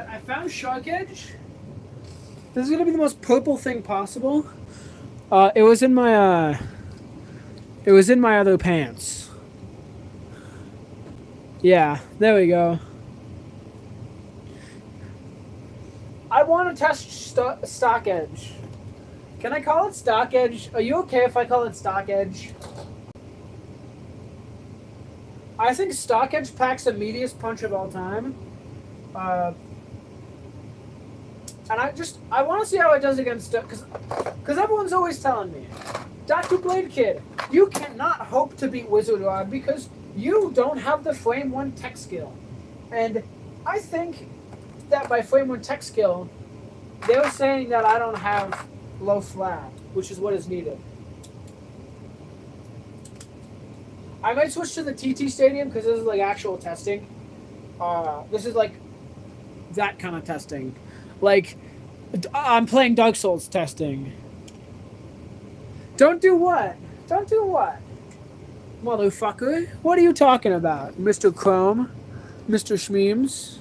Speaker 1: I found shark edge. This is gonna be the most purple thing possible. It was in my other pants. Yeah, there we go. I want to test stock edge. Can I call it stock edge? Are you okay if I call it stock edge? I think stock edge packs the meatiest punch of all time. And I want to see how it does against because everyone's always telling me, Dr. Blade Kid, you cannot hope to beat Wizard Rod because you don't have the Frame 1 tech skill. And I think that by Frame 1 tech skill, they're saying that I don't have low flat, which is what is needed. I might switch to the TT Stadium because this is like actual testing. This is like that kind of testing. Like, I'm playing Dark Souls testing. Don't do what? Don't do what? Motherfucker. What are you talking about? Mr. Chrome? Mr. Schmeems?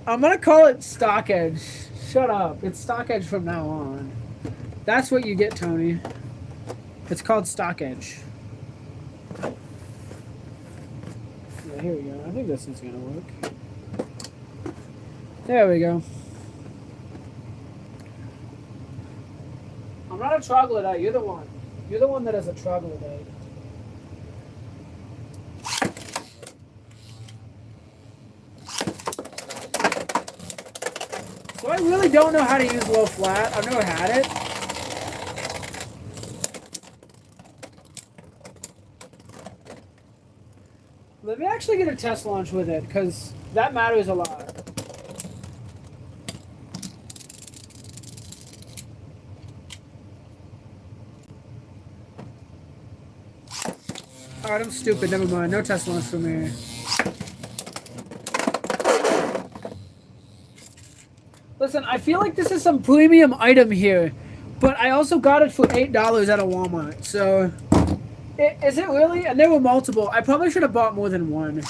Speaker 1: I'm gonna call it stock edge. Shut up. It's stock edge from now on. That's what you get, Tony. It's called stock edge. Yeah, here we go. I think this is gonna work. There we go. I'm not a troglodyte. You're the one. You're the one that is a troglodyte. So I really don't know how to use low flat. I've never had it. Let me actually get a test launch with it, because that matters a lot. Alright, I'm stupid. Never mind. No test launch for me. Listen, I feel like this is some premium item here, but I also got it for $8 at a Walmart, so... Is it really? And there were multiple. I probably should have bought more than one.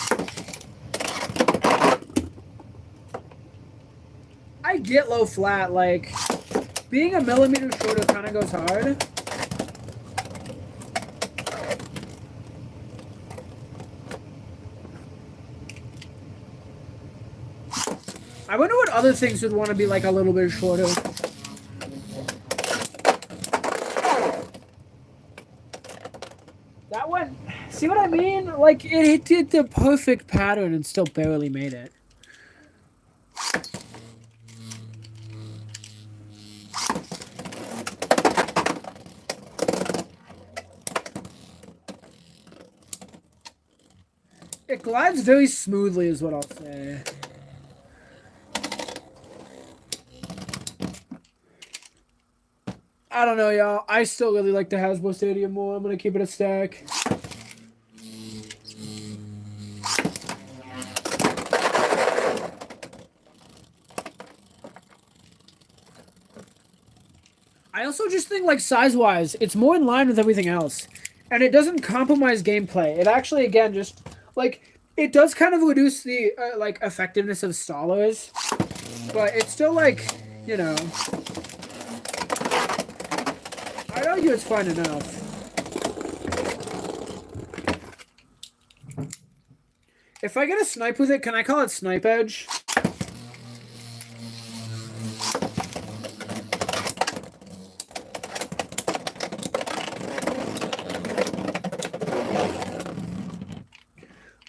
Speaker 1: I get low flat, like... Being a millimeter shorter kind of goes hard. I wonder what other things would want to be like a little bit shorter. That one, see what I mean? Like, it did the perfect pattern and still barely made it. It glides very smoothly is what I'll say. I don't know, y'all. I still really like the Hasbro Stadium more. I'm going to keep it a stack. I also just think, like, size-wise, it's more in line with everything else. And it doesn't compromise gameplay. It actually, again, just, like, it does kind of reduce the, like, effectiveness of stallers. But it's still, like, you know... I'd argue it's fine enough. If I get a snipe with it, can I call it Snipe Edge?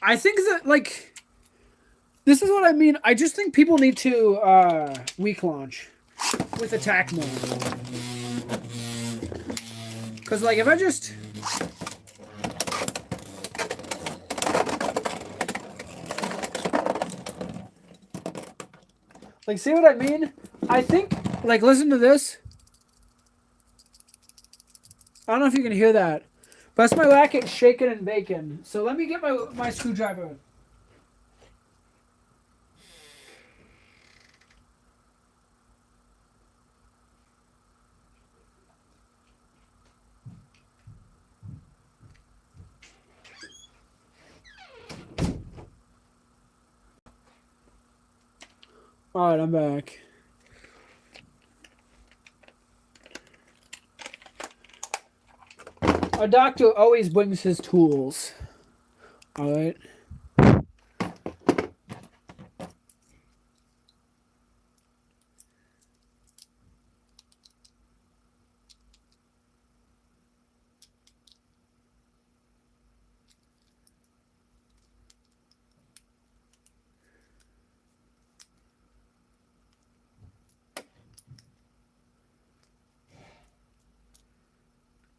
Speaker 1: I think that, like, this is what I mean. I just think people need to weak launch with attack mode. Because, like, if I just... Like, see what I mean? I think, like, listen to this. I don't know if you can hear that. But that's my racket shaking and baking. So let me get my screwdriver. Alright, I'm back. A doctor always brings his tools. Alright.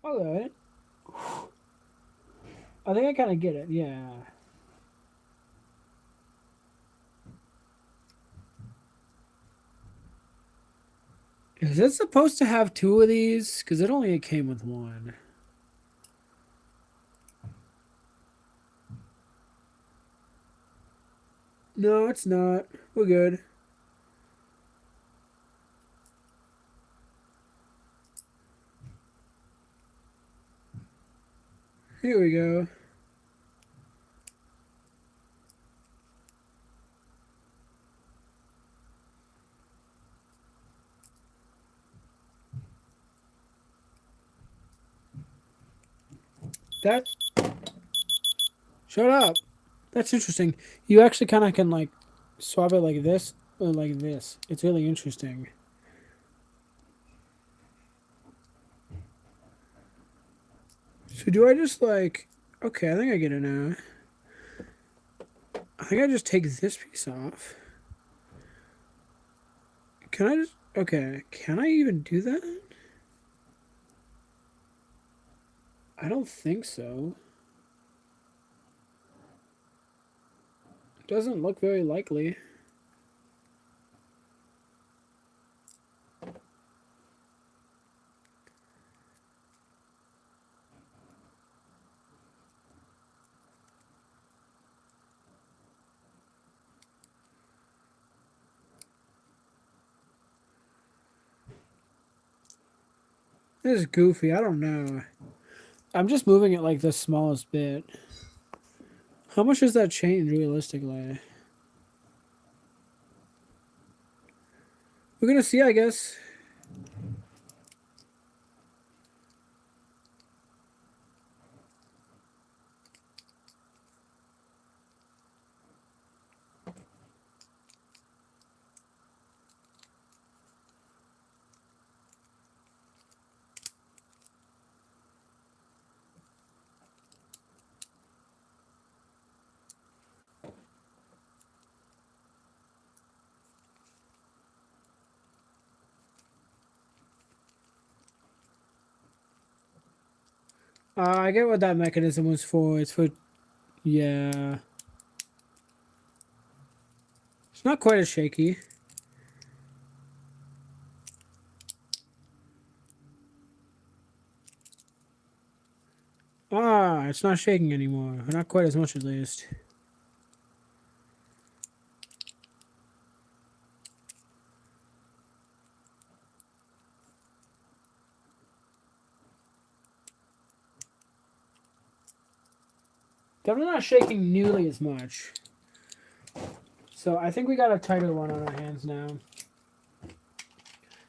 Speaker 1: Alright. I think I kind of get it, yeah. Is it supposed to have two of these? Because it only came with one. No, it's not. We're good. Here we go. That... Shut up. That's interesting. You actually kind of can, like, swap it like this or like this. It's really interesting. So do I just, like... Okay, I think I get it now. I think I just take this piece off. Can I just... Okay, can I even do that? I don't think so. It doesn't look very likely. This is goofy. I don't know. I'm just moving it like the smallest bit. How much does that change realistically? We're gonna see, I guess. I get what that mechanism was for. It's for, yeah. It's not quite as shaky. Ah, it's not shaking anymore. Not quite as much, at least. Definitely not shaking nearly as much. So I think we got a tighter one on our hands now.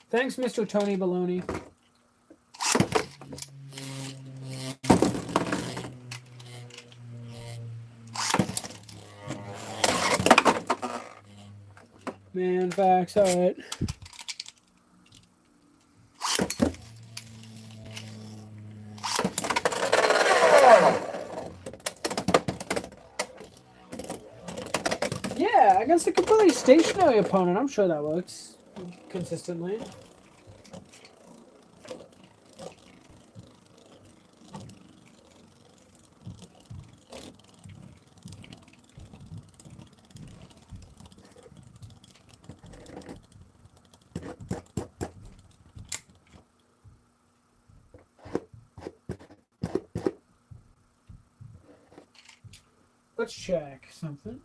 Speaker 1: Thanks, Mr. Tony Baloney. Man, facts, alright. Yeah, against a completely stationary opponent, I'm sure that works consistently. Let's check something.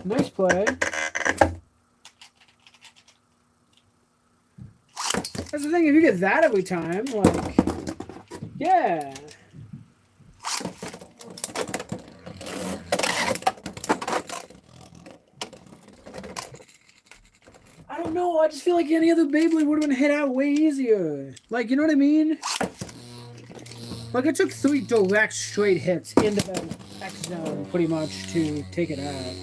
Speaker 1: Nice play. That's the thing, if you get that every time, like, yeah. I don't know, I just feel like any other Beyblade would have been hit out way easier. Like, you know what I mean? Like, it took 3 direct straight hits into the X zone, pretty much, to take it out.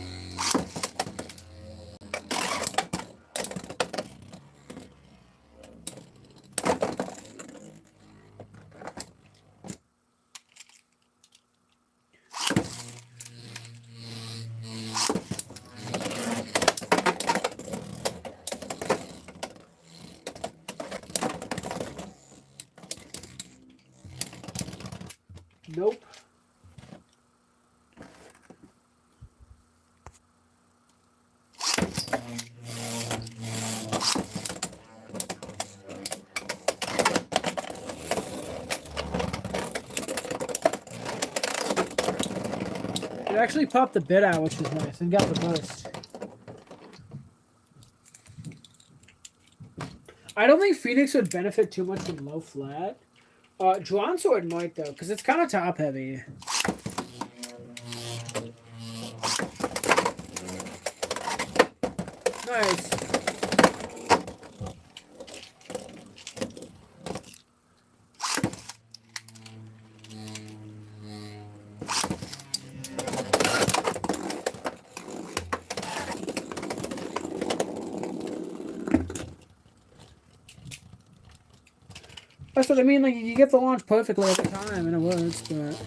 Speaker 1: Nope. It actually popped the bit out, which is nice, and got the burst. I don't think Phoenix would benefit too much from low flat. Drawn Sword might, though, because it's kind of top heavy. Nice. That's what I mean, like, you get the launch perfectly at the time, and it works, but...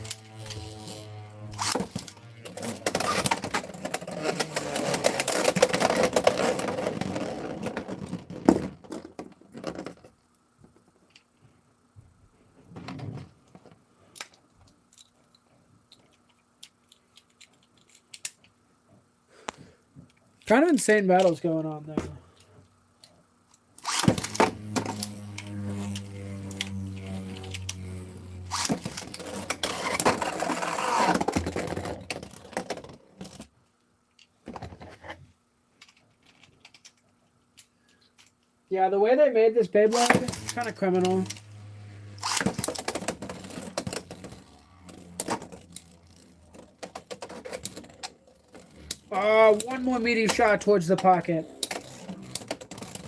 Speaker 1: Kind of insane battles going on there. Yeah, the way they made this Beyblade is kind of criminal. One more meaty shot towards the pocket.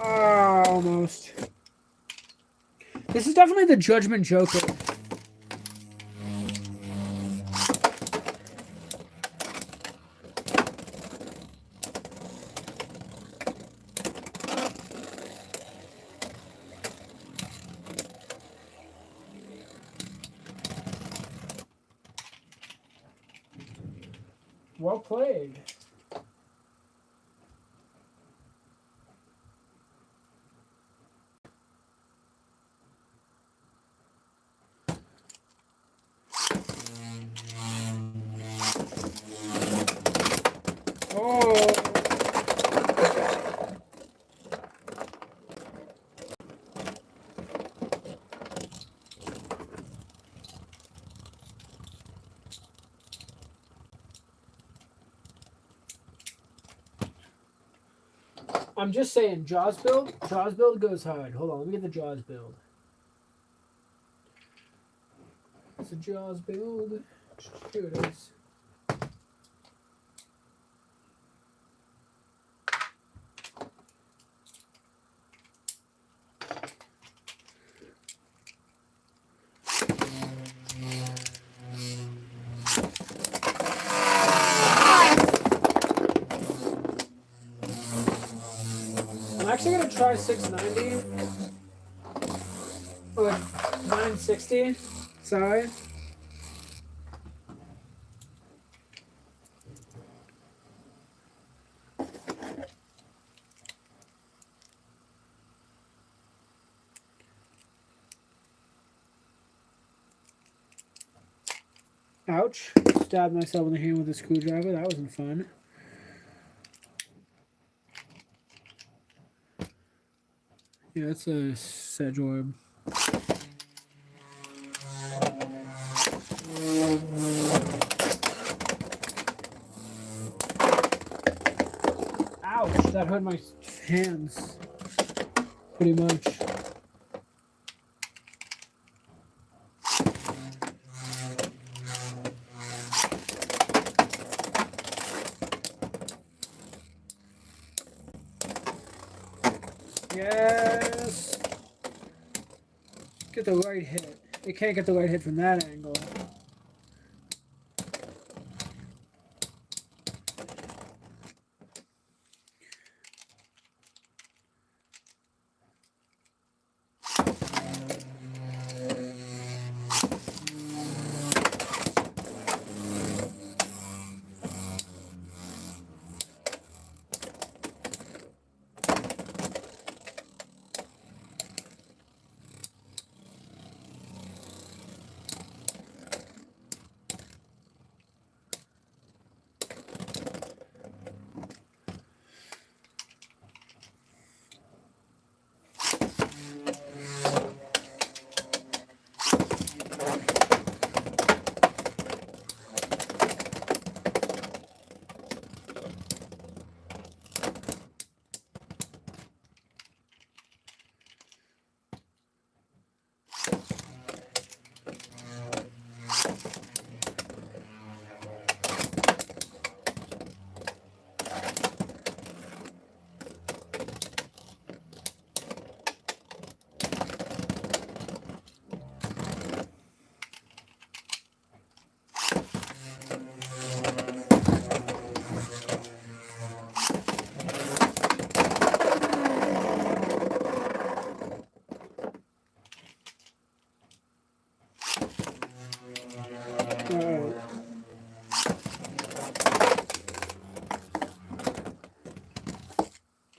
Speaker 1: Almost. This is definitely the Judgment Joker. Well played. Oh. I'm just saying, Jaws build goes hard. Hold on, let me get the Jaws build. It's a Jaws build. Here it is. I'm actually gonna try 690 or 960. Sorry. Ouch. Stabbed myself in the hand with a screwdriver. That wasn't fun. Yeah, it's a Sedge Orb. Ouch, that hurt my hands. Pretty much. Yes! Get the right hit. You can't get the right hit from that angle.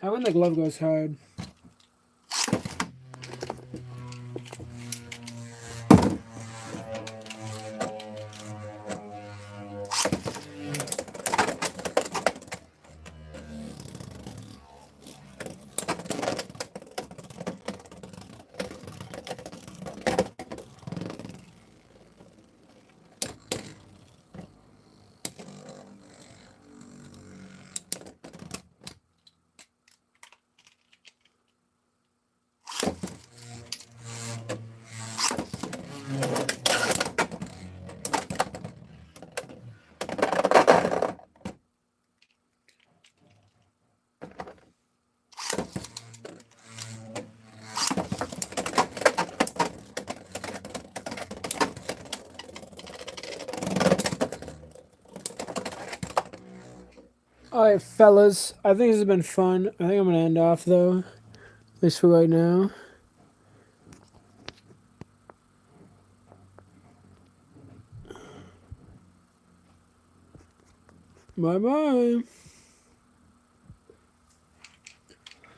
Speaker 1: How when the glove goes hard? Alright, fellas. I think this has been fun. I think I'm going to end off, though. At least for right now. Bye-bye.